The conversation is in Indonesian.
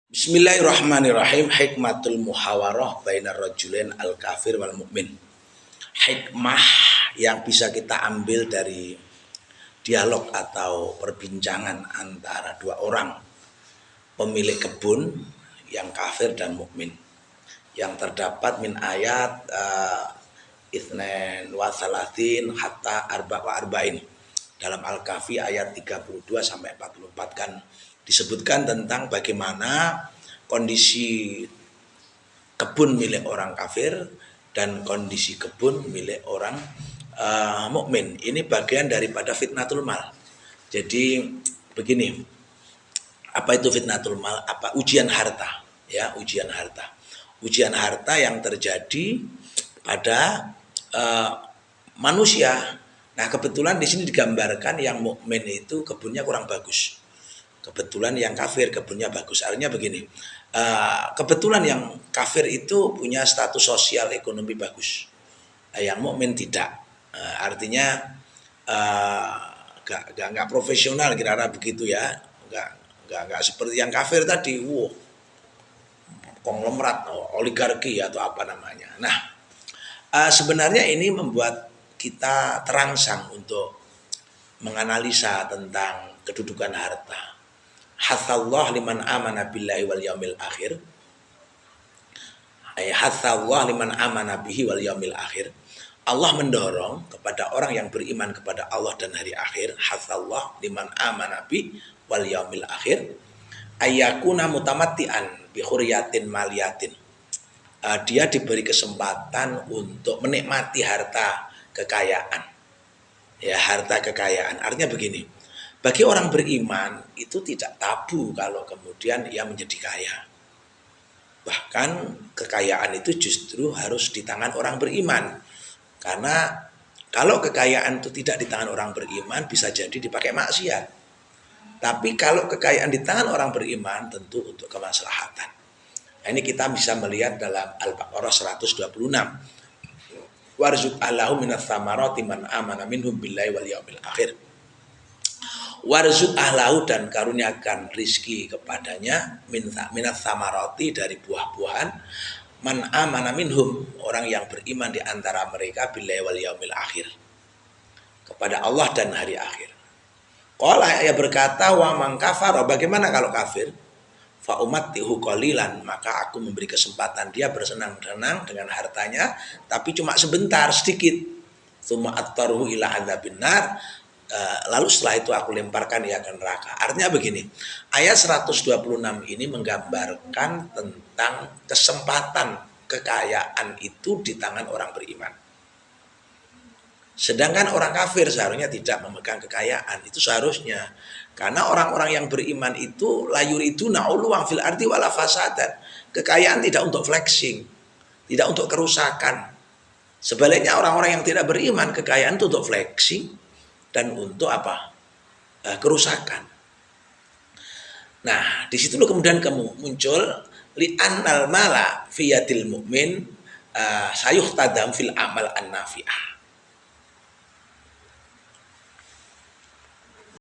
Bismillahirrahmanirrahim. Hikmatul muhawarah bainar rajulain al kafir wal mukmin. Hikmah yang bisa kita ambil dari dialog atau perbincangan antara dua orang pemilik kebun yang kafir dan mukmin yang terdapat min ayat Itsnain wa salatin hatta arba wa arba'in dalam Al-Kahfi ayat 32 sampai 44 kan disebutkan tentang bagaimana kondisi kebun milik orang kafir dan kondisi kebun milik orang mukmin. Ini bagian daripada fitnatul mal. Jadi begini, apa itu fitnatul mal? Apa ujian harta? Ya, ujian harta. Ujian harta yang terjadi pada manusia. Nah, kebetulan di sini digambarkan yang mukmin itu kebunnya kurang bagus. Kebetulan yang kafir kebunnya bagus. Artinya begini, kebetulan yang kafir itu punya status sosial ekonomi bagus, yang mukmin tidak. Artinya nggak profesional kira-kira begitu ya, nggak seperti yang kafir tadi, konglomerat, oligarki atau apa namanya. Nah, sebenarnya ini membuat kita terangsang untuk menganalisa tentang kedudukan harta. Hasallah liman amana billahi wal yaumil akhir. Hasallah liman amana bihi wal yaumil akhir. Allah mendorong kepada orang yang beriman kepada Allah dan hari akhir. Hasallah liman amana bihi wal yaumil akhir. Ayyakuna mutamatti'an bi khuriyatin maliyatin. Dia diberi kesempatan untuk menikmati harta kekayaan. Ya, harta kekayaan. Artinya begini. Bagi orang beriman itu tidak tabu kalau kemudian ia menjadi kaya. Bahkan kekayaan itu justru harus di tangan orang beriman. Karena kalau kekayaan itu tidak di tangan orang beriman bisa jadi dipakai maksiat. Tapi kalau kekayaan di tangan orang beriman tentu untuk kemaslahatan. Nah, ini kita bisa melihat dalam Al-Baqarah 126. Warzuq Allahu minas samarati man amana minhum billahi wal yaumil akhir. Warzuq ahlahu dan karuniakan rizki kepadanya minas samarati dari buah-buahan man amana minhum orang yang beriman di antara mereka billahi wal yaumil akhir, kepada Allah dan hari akhir. Qala ya berkata wa man kafara, bagaimana kalau kafir? Fa umattihu qalilan, maka aku memberi kesempatan dia bersenang-senang dengan hartanya tapi cuma sebentar, sedikit. Tsumma attaruhu ila adzabin nar, lalu setelah itu aku lemparkan dia ke neraka. Artinya begini, ayat 126 ini menggambarkan tentang kesempatan kekayaan itu di tangan orang beriman. Sedangkan orang kafir seharusnya tidak memegang kekayaan, itu seharusnya. Karena orang-orang yang beriman itu la yuriduna uluwan fil ardi wala fasadan. Kekayaan tidak untuk flexing, tidak untuk kerusakan. Sebaliknya orang-orang yang tidak beriman, kekayaan itu untuk flexing dan untuk apa? Kerusakan. Nah, di situ kemudian muncul li'annal mala fi yadil mu'min sayuhtadam fil amal an-nafi'ah.